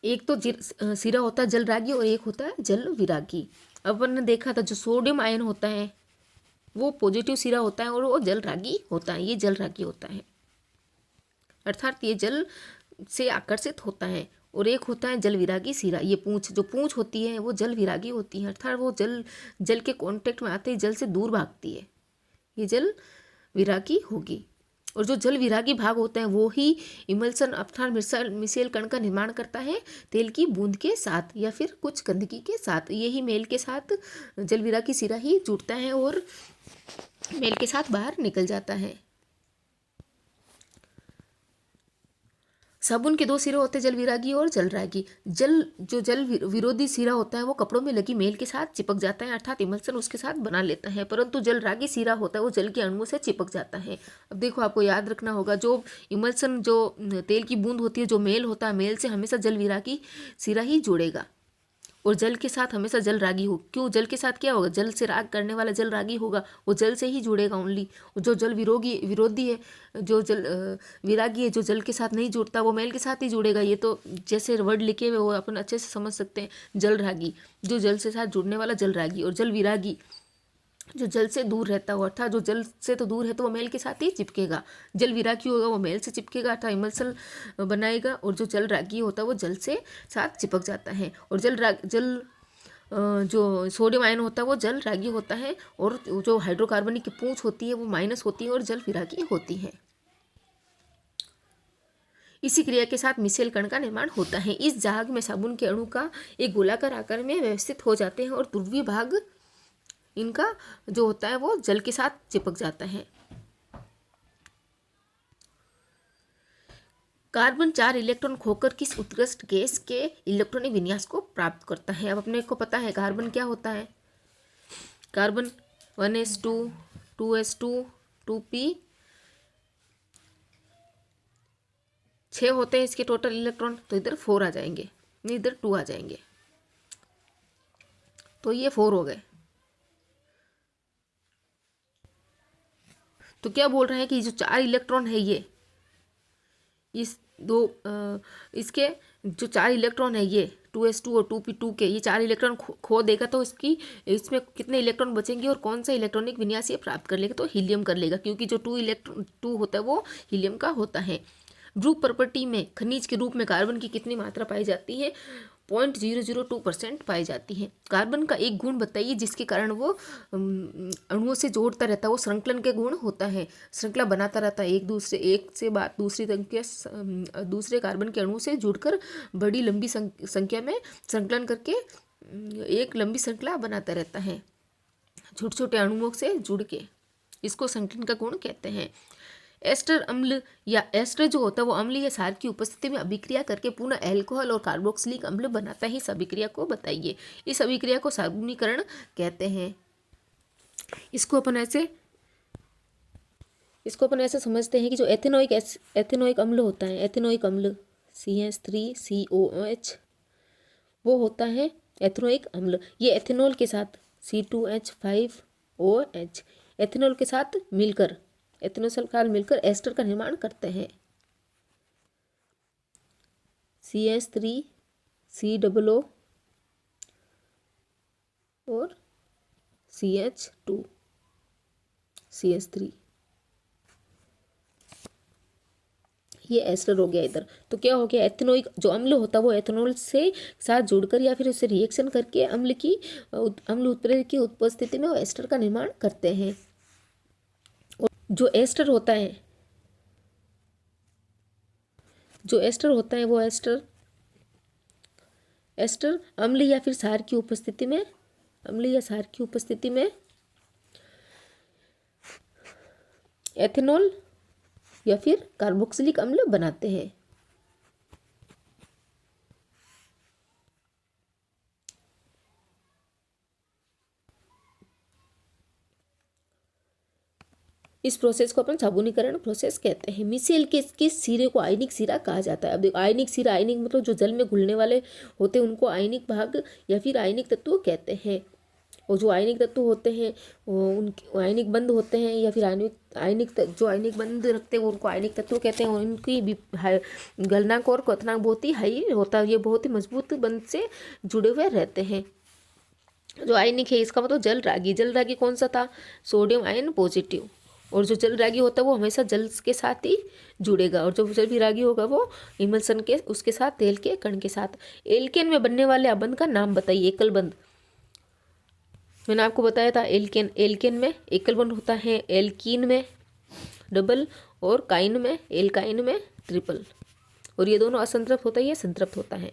एक तो सिरा होता है जल रागी और एक होता है जल विरागी। अब अपन ने देखा था जो सोडियम आयन होता है वो पॉजिटिव सिरा होता है और वो जल रागी होता है, ये जल रागी होता है, अर्थात ये जल से आकर्षित होता है। और एक होता है जल विरागी सिरा, ये पूंछ, जो पूंछ होती है वो जल विरागी होती है, अर्थात वो जल के कांटेक्ट में आते ही जल से दूर भागती है, ये जल विरागी होगी। और जो जल विरागी भाग होता है वो ही इमल्सन अर्थात मिसेल कण का निर्माण करता है तेल की बूंद के साथ या फिर कुछ गंदगी के साथ। यही मेल के साथ जल विरागी सिरा ही जुड़ता है और मेल के साथ बाहर निकल जाता है। साबुन के दो सिरे होते हैं, जल विरागी और जल रागी। जल विरोधी सिरा होता है वो कपड़ों में लगी मेल के साथ चिपक जाता है, अर्थात इमल्सन उसके साथ बना लेता है, परंतु जल रागी सिरा होता है वो जल के अणुओं से चिपक जाता है। अब देखो आपको याद रखना होगा, जो इमल्सन जो तेल की बूंद होती है, जो मेल होता है, मेल से हमेशा जल विरागी सिरा ही जुड़ेगा और जल के साथ हमेशा जल रागी हो। क्यों? जल के साथ क्या होगा, जल से राग करने वाला जल रागी होगा, वो जल से ही जुड़ेगा ओनली। और जो जल विरोधी है, जो जल विरागी है, जो जल के साथ नहीं जुड़ता, वो मेल के साथ ही जुड़ेगा। ये तो जैसे वर्ड लिखे हुए वो अपन अच्छे से समझ सकते हैं। जल रागी जो जल से साथ जुड़ने वाला जल रागी, और जल विरागी जो जल से दूर रहता हो, अर्थात जो जल से तो दूर है तो वो मेल के साथ ही चिपकेगा। जल विरागी होगा वो मेल से चिपकेगा अर्थात इमल्सन बनाएगा, और जो जल रागी होता है वो जल से साथ चिपक जाता है। और जो सोडियम आयन होता है वो जल रागी होता है, और जो हाइड्रोकार्बनिक की पूंछ होती है वो माइनस होती है और जल विरागी होती है। इसी क्रिया के साथ मिसेल कण का निर्माण होता है। इस जहाज में साबुन के अणु का एक गोलाकार आकार में व्यवस्थित हो जाते हैं और ध्रुवीय भाग इनका जो होता है वो जल के साथ चिपक जाता है। कार्बन 4 इलेक्ट्रॉन खोकर किस उत्कृष्ट गैस के इलेक्ट्रॉनिक विन्यास को प्राप्त करता है। अब अपने को पता है कार्बन क्या होता है। कार्बन 1s2 2s2 2p 6 होते हैं इसके टोटल इलेक्ट्रॉन, तो इधर 4 आ जाएंगे, नहीं इधर 2 आ जाएंगे, तो ये 4 हो गए। तो क्या बोल रहे हैं कि जो 4 इलेक्ट्रॉन है ये इस इसके जो 4 इलेक्ट्रॉन है ये 2s2 और 2p2 के, ये 4 इलेक्ट्रॉन खो देगा तो इसमें कितने इलेक्ट्रॉन बचेंगे और कौन सा इलेक्ट्रॉनिक विन्यास ये प्राप्त कर लेगा, तो हीलियम कर लेगा, क्योंकि जो 2 होता है वो हीलियम का होता है। ग्रुप प्रॉपर्टी में खनिज के रूप में कार्बन की कितनी मात्रा पाई जाती है? 0.002% पाई जाती है। कार्बन का एक गुण बताइए जिसके कारण वो अणुओं से जोड़ता रहता है, वो श्रृंखलन के गुण होता है, श्रृंखला बनाता रहता है, एक से बात दूसरे कार्बन के अणु से जुड़कर बड़ी लंबी संख्या में संकलन करके एक लंबी श्रृंखला बनाता रहता है छोटे छोटे अणुओं से जुड़ के, इसको संकलन का गुण कहते हैं। एस्टर अम्ल या एस्टर जो होता है वो अम्ल या क्षार की उपस्थिति में अभिक्रिया करके पुनः अल्कोहल और कार्बोक्सिलिक अम्ल बनाता है। इस अभिक्रिया को बताइए। इस अभिक्रिया को सार्वनीकरण कहते हैं। इसको अपन ऐसे समझते हैं कि जो एथेनोइक अम्ल होता है, एथेनोइक अम्ल CH3COOH वो होता है एथेनोइक अम्ल। ये एथेनॉल के साथ C2H5OH एथेनॉल के साथ मिलकर मिलकर एस्टर का निर्माण करते हैं। CH3COO और CH2 CH3 ये एस्टर हो गया इधर। तो क्या हो गया, एथेनोइक जो अम्ल होता है वो एथेनॉल से साथ जुड़कर या फिर उससे रिएक्शन करके अम्ल उत्प्रेरक की उपस्थिति में वो एस्टर का निर्माण करते हैं। और जो एस्टर होता है वो एस्टर अम्ल या फिर क्षार की उपस्थिति में एथेनॉल या फिर कार्बोक्सिलिक अम्ल बनाते हैं। इस प्रोसेस को अपन साबुनीकरण प्रोसेस कहते हैं। मिसेल के किस सिरे को आयनिक सिरा कहा जाता है? अब देखो आयनिक सिरा, आयनिक मतलब जो जल में घुलने वाले होते हैं उनको आयनिक भाग या फिर आयनिक तत्व कहते हैं। और जो आयनिक तत्व होते हैं वो उनके आयनिक बंध होते हैं, या फिर जो आयनिक बंध रखते हैं उनको आयनिक तत्व कहते हैं। और इनकी गलनांक और क्वथनांक बहुत ही हाई होता है, ये बहुत ही मजबूत बंध से जुड़े हुए रहते हैं। जो आयनिक है इसका मतलब जल रागी कौन सा था, सोडियम आयन पॉजिटिव। और जो जल रागी होता है वो हमेशा जल के साथ ही जुड़ेगा, और जो जल विरागी होगा वो इमल्सन के उसके साथ तेल के कण के साथ। एल्केन में बनने वाले अबंध का नाम बताइए, एकल बंध। मैंने आपको बताया था एल्केन में एकल बंध होता है, एल्कीन में डबल, और काइन में एल्काइन में ट्रिपल। और ये दोनों असंतृप्त होता है, ये संतृप्त होता है।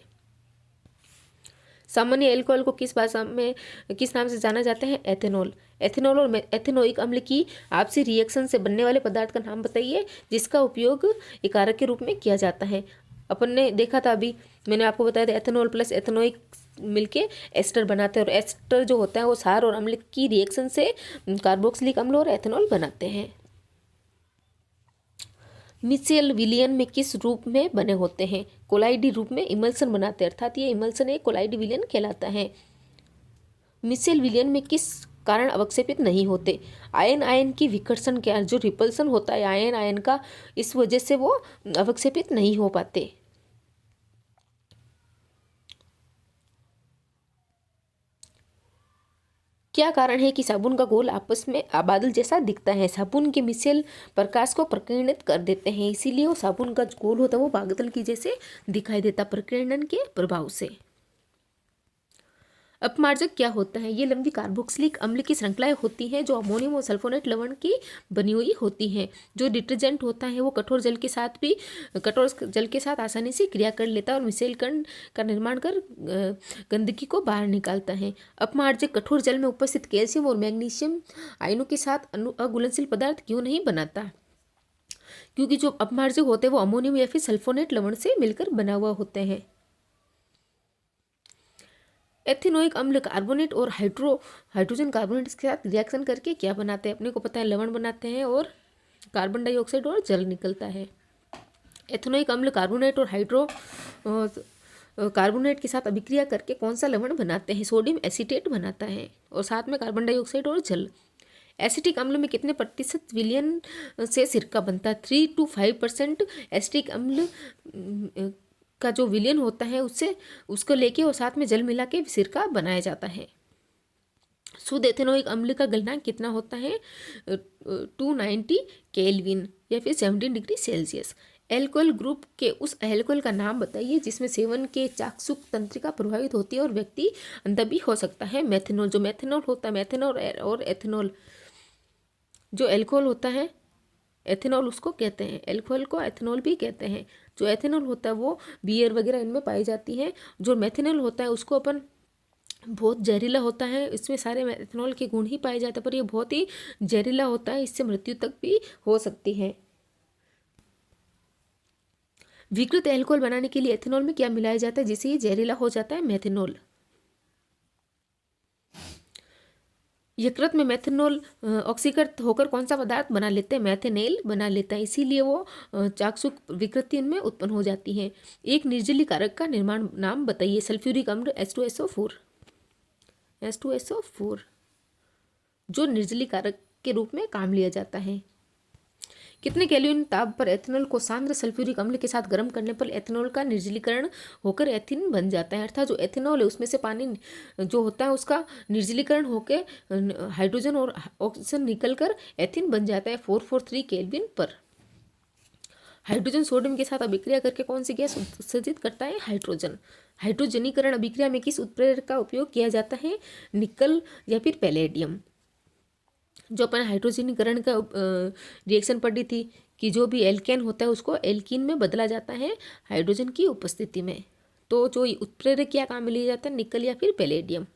सामान्य एल्कोहल को किस भाषा में किस नाम से जाना जाता है, एथेनॉल। एथेनॉल और एथेनोइक अम्ल की आपसी रिएक्शन से बनने वाले पदार्थ का नाम बताइए जिसका उपयोग एक कारक के रूप में किया जाता है। अपन ने देखा था अभी, मैंने आपको बताया था एथेनॉल प्लस एथेनोइक मिलके एस्टर बनाते हैं, और एस्टर जो होता है वो क्षार और अम्ल की रिएक्शन से कार्बोक्सिलिक अम्ल और एथेनॉल बनाते हैं। मिचेल विलियन में किस रूप में बने होते हैं, कोलाइडी रूप में इमल्सन बनाते हैं, अर्थात ये इमल्सन एक कोलाइडी विलियन कहलाता है। मिचेल विलियन में किस कारण अवक्षेपित नहीं होते, आयन की विकर्षण के जो रिपल्सन होता है आयन का, इस वजह से वो अवक्षेपित नहीं हो पाते। क्या कारण है कि साबुन का घोल आपस में बादल जैसा दिखता है, साबुन के मिसेल प्रकाश को प्रकीर्णित कर देते हैं, इसीलिए वो साबुन का घोल होता है वो बादल की जैसे दिखाई देता प्रकीर्णन के प्रभाव से। अपमार्जक क्या होता है, ये लंबी कार्बोक्सिलिक अम्ल की श्रृंखलाएं होती हैं जो अमोनियम और सल्फोनेट लवण की बनी हुई होती हैं। जो डिटर्जेंट होता है वो कठोर जल के साथ आसानी से क्रिया कर लेता है और मिसेल कण का निर्माण कर गंदगी को बाहर निकालता है। अपमार्जक कठोर जल में उपस्थित कैल्शियम और मैग्नीशियम आयनों के साथ अघुलनशील पदार्थ क्यों नहीं बनाता, क्योंकि जो अपमार्जक होते हैं वो अमोनियम या फिर सल्फोनेट लवण से मिलकर बना हुआ होते हैं। एथेनोइक अम्ल कार्बोनेट और हाइड्रोजन कार्बोनेट के साथ रिएक्शन करके क्या बनाते हैं, अपने को पता है लवण बनाते हैं और कार्बन डाइऑक्साइड और जल निकलता है। एथेनोइक अम्ल कार्बोनेट और कार्बोनेट के साथ अभिक्रिया करके कौन सा लवण बनाते हैं, सोडियम एसीटेट बनाता है और साथ में कार्बन डाइऑक्साइड और जल। एसिटिक अम्ल में कितने प्रतिशत विलयन से सिरका बनता है, 3 to 5% एसिटिक अम्ल का जो विलयन होता है उसको लेके और साथ में जल मिला के सिरका बनाया जाता है। शुद्ध एथेनोइक अम्ल का गलनांक कितना होता है, 290 केल्विन या फिर 17 डिग्री सेल्सियस। एल्कोहल ग्रुप के उस एल्कोहल का नाम बताइए जिसमें सेवन के चाक्षुष तंत्रिका प्रभावित होती है और व्यक्ति अंधा भी हो सकता है। मेथेनॉल, जो मेथेनॉल होता है, मेथेनॉल और एथेनॉल जो एल्कोहल होता है एथेनॉल उसको कहते हैं, एल्कोहल को एथेनॉल भी कहते हैं। जो एथेनॉल होता है वो बियर वगैरह इनमें पाई जाती है। जो मेथेनॉल होता है उसको अपन बहुत जहरीला होता है, इसमें सारे एथेनॉल के गुण ही पाए जाते हैं पर ये बहुत ही जहरीला होता है, इससे मृत्यु तक भी हो सकती है। विकृत एल्कोहल बनाने के लिए एथेनॉल में क्या मिलाया जाता है जिससे ये जहरीला हो जाता है, मेथेनॉल। यकृत में मेथेनॉल ऑक्सीकृत होकर कौन सा पदार्थ बना लेते हैं, मैथेनेल बना लेता है, इसीलिए वो चाक्षुष विकृति इनमें उत्पन्न हो जाती है। एक निर्जलीय कारक का निर्माण नाम बताइए, सल्फ्यूरिक अम्ल H2SO4 जो निर्जलीय कारक के रूप में काम लिया जाता है। कितने केल्विन ताप पर एथेनॉल को सांद्र सल्फ्यूरिक अम्ल के साथ गर्म करने पर एथेनॉल का निर्जलीकरण होकर एथिन बन जाता है, अर्थात जो एथेनॉल है उसमें से पानी जो होता है उसका निर्जलीकरण होकर हाइड्रोजन और ऑक्सीजन निकलकर एथिन बन जाता है 443 केल्विन पर। हाइड्रोजन सोडियम के साथ अभिक्रिया करके कौन सी गैस उत्सर्जित करता है, हाइड्रोजन। हाइड्रोजनीकरण अभिक्रिया में किस उत्प्रेरक का उपयोग किया जाता है, निकल या फिर पैलेडियम। जो अपन हाइड्रोजनीकरण का रिएक्शन पढ़ी थी कि जो भी एल्केन होता है उसको एल्कीन में बदला जाता है हाइड्रोजन की उपस्थिति में, तो जो उत्प्रेरक क्या काम में लिया जाता है, निकल या फिर पैलेडियम।